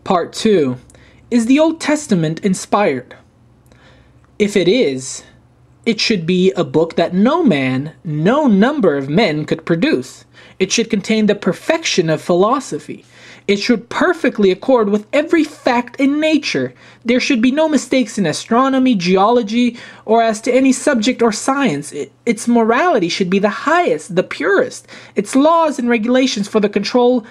Part 2. Is the Old Testament inspired? If it is, it should be a book that no man, no number of men could produce. It should contain the perfection of philosophy. It should perfectly accord with every fact in nature. There should be no mistakes in astronomy, geology, or as to any subject or science. Its morality should be the highest, the purest. Its laws and regulations for the control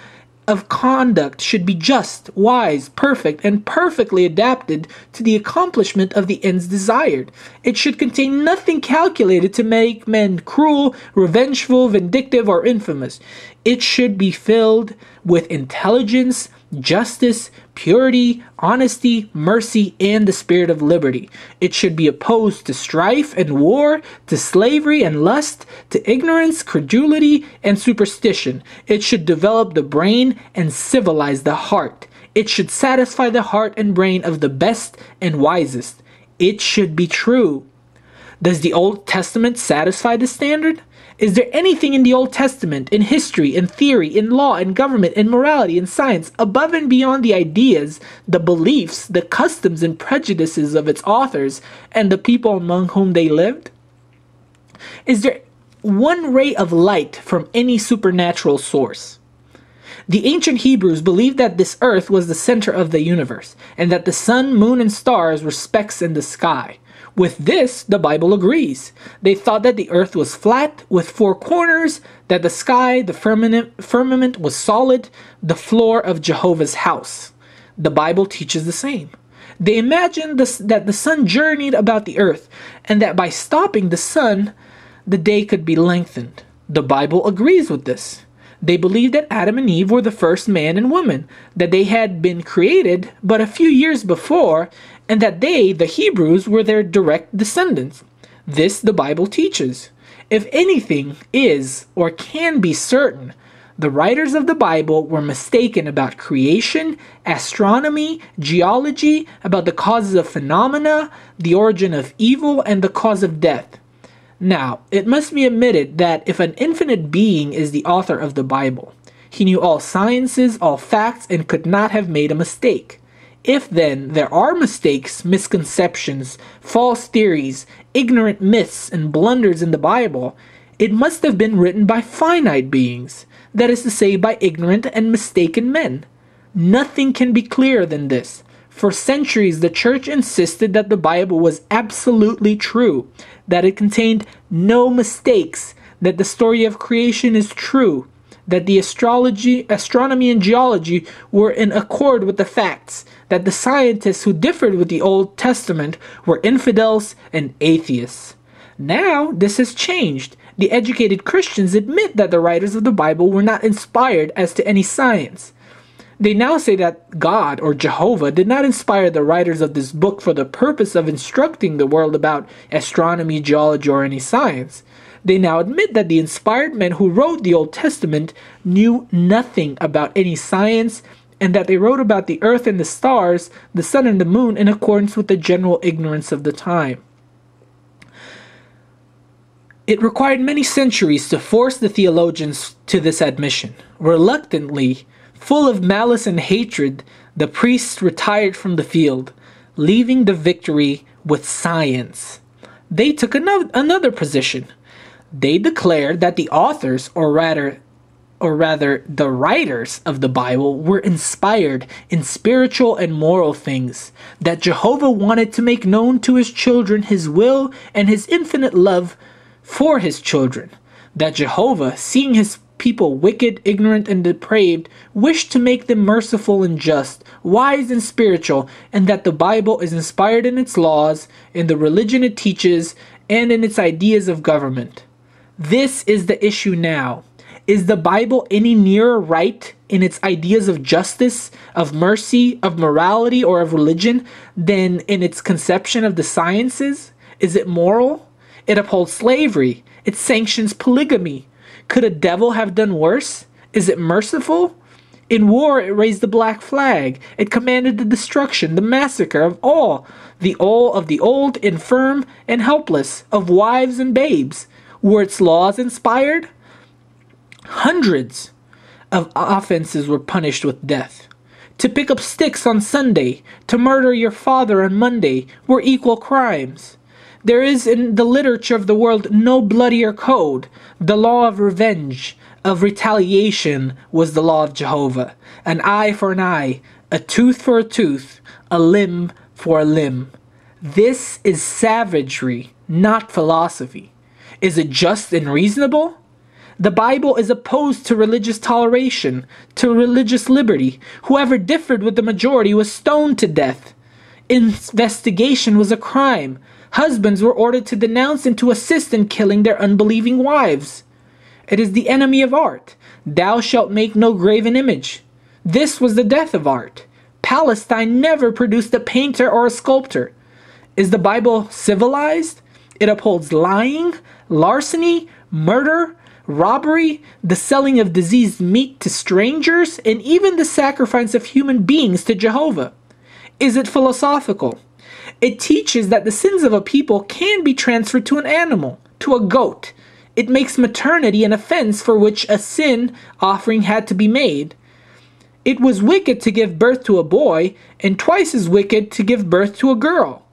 of conduct should be just, wise, perfect, and perfectly adapted to the accomplishment of the ends desired. It should contain nothing calculated to make men cruel, revengeful, vindictive, or infamous. It should be filled with intelligence, justice, purity, honesty, mercy, and the spirit of liberty. It should be opposed to strife and war, to slavery and lust, to ignorance, credulity, and superstition. It should develop the brain and civilize the heart. It should satisfy the heart and brain of the best and wisest. It should be true. Does the Old Testament satisfy the standard? Is there anything in the Old Testament, in history, in theory, in law, in government, in morality, in science, above and beyond the ideas, the beliefs, the customs, and prejudices of its authors and the people among whom they lived? Is there one ray of light from any supernatural source? The ancient Hebrews believed that this earth was the center of the universe, and that the sun, moon, and stars were specks in the sky. With this, the Bible agrees. They thought that the earth was flat, with four corners, that the sky, the firmament was solid, the floor of Jehovah's house. The Bible teaches the same. They imagined that the sun journeyed about the earth, and that by stopping the sun, the day could be lengthened. The Bible agrees with this. They believed that Adam and Eve were the first man and woman, that they had been created but a few years before, and that they, the Hebrews, were their direct descendants. This the Bible teaches. If anything is or can be certain, the writers of the Bible were mistaken about creation, astronomy, geology, about the causes of phenomena, the origin of evil, and the cause of death. Now, it must be admitted that if an infinite being is the author of the Bible, he knew all sciences, all facts, and could not have made a mistake. If then there are mistakes, misconceptions, false theories, ignorant myths, and blunders in the Bible, it must have been written by finite beings, that is to say, by ignorant and mistaken men. Nothing can be clearer than this. For centuries, the church insisted that the Bible was absolutely true, that it contained no mistakes, that the story of creation is true, that the astronomy and geology were in accord with the facts, that the scientists who differed with the Old Testament were infidels and atheists. Now, this has changed. The educated Christians admit that the writers of the Bible were not inspired as to any science. They now say that God, or Jehovah, did not inspire the writers of this book for the purpose of instructing the world about astronomy, geology, or any science. They now admit that the inspired men who wrote the Old Testament knew nothing about any science, and that they wrote about the earth and the stars, the sun and the moon, in accordance with the general ignorance of the time. It required many centuries to force the theologians to this admission. Reluctantly, full of malice and hatred, the priests retired from the field, leaving the victory with science. They took another position. They declared that the authors, or rather the writers of the Bible, were inspired in spiritual and moral things, that Jehovah wanted to make known to his children his will and his infinite love for his children, that Jehovah, seeing his people wicked, ignorant, and depraved, wished to make them merciful and just, wise and spiritual, and that the Bible is inspired in its laws, in the religion it teaches, and in its ideas of government. This is the issue now. Is the Bible any nearer right in its ideas of justice, of mercy, of morality, or of religion than in its conception of the sciences? Is it moral? It upholds slavery. It sanctions polygamy. Could a devil have done worse? Is it merciful? In war, it raised the black flag. It commanded the destruction, the massacre of all the old, infirm, and helpless, of wives and babes. Were its laws inspired? Hundreds of offenses were punished with death. To pick up sticks on Sunday, to murder your father on Monday, were equal crimes. There is in the literature of the world no bloodier code. The law of revenge, of retaliation, was the law of Jehovah. An eye for an eye, a tooth for a tooth, a limb for a limb. This is savagery, not philosophy. Is it just and reasonable? The Bible is opposed to religious toleration, to religious liberty. Whoever differed with the majority was stoned to death. Investigation was a crime. Husbands were ordered to denounce and to assist in killing their unbelieving wives. It is the enemy of art. Thou shalt make no graven image. This was the death of art. Palestine never produced a painter or a sculptor. Is the Bible civilized? It upholds lying, larceny, murder, robbery, the selling of diseased meat to strangers, and even the sacrifice of human beings to Jehovah. Is it philosophical? It teaches that the sins of a people can be transferred to an animal, to a goat. It makes maternity an offense for which a sin offering had to be made. It was wicked to give birth to a boy, and twice as wicked to give birth to a girl.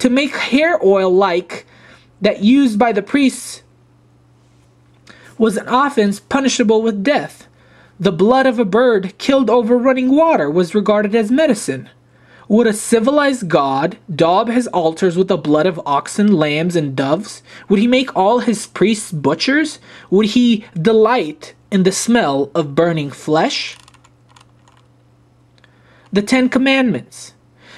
To make hair oil like that used by the priests was an offense punishable with death. The blood of a bird killed over running water was regarded as medicine. Would a civilized God daub his altars with the blood of oxen, lambs, and doves? Would he make all his priests butchers? Would he delight in the smell of burning flesh? The Ten Commandments.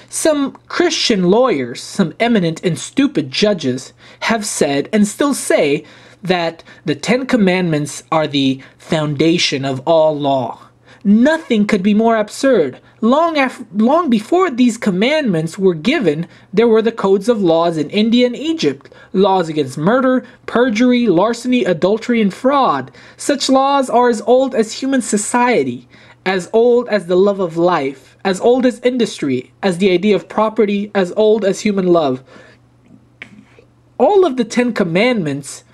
Some Christian lawyers, some eminent and stupid judges, have said and still say that the Ten Commandments are the foundation of all law. Nothing could be more absurd. Long before these commandments were given, there were the codes of laws in India and Egypt. Laws against murder, perjury, larceny, adultery, and fraud. Such laws are as old as human society, as old as the love of life, as old as industry, as the idea of property, as old as human love. All of the Ten Commandments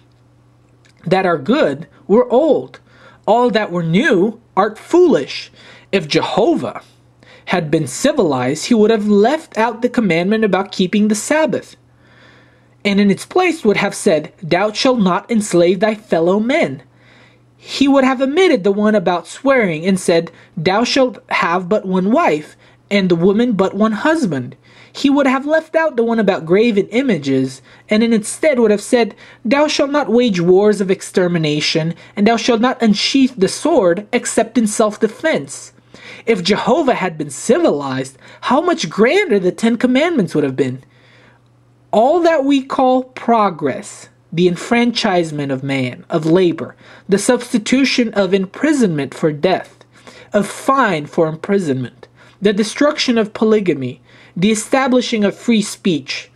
that are good were old. All that were new are foolish. If Jehovah had been civilized, he would have left out the commandment about keeping the Sabbath, and in its place would have said, "Thou shalt not enslave thy fellow men." He would have omitted the one about swearing and said, "Thou shalt have but one wife, and the woman but one husband." He would have left out the one about graven images, and instead would have said, "Thou shalt not wage wars of extermination, and thou shalt not unsheath the sword except in self-defense." If Jehovah had been civilized, how much grander the Ten Commandments would have been. All that we call progress, the enfranchisement of man, of labor, the substitution of imprisonment for death, of fine for imprisonment, the destruction of polygamy, the establishing of free speech,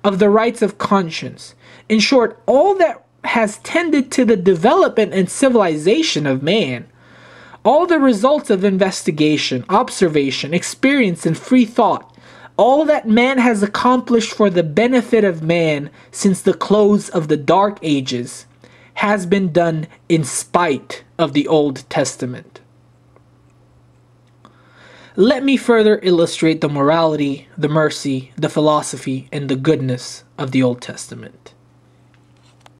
of the rights of conscience. In short, all that has tended to the development and civilization of man, all the results of investigation, observation, experience, and free thought, all that man has accomplished for the benefit of man since the close of the Dark Ages, has been done in spite of the Old Testament. Let me further illustrate the morality, the mercy, the philosophy, and the goodness of the Old Testament.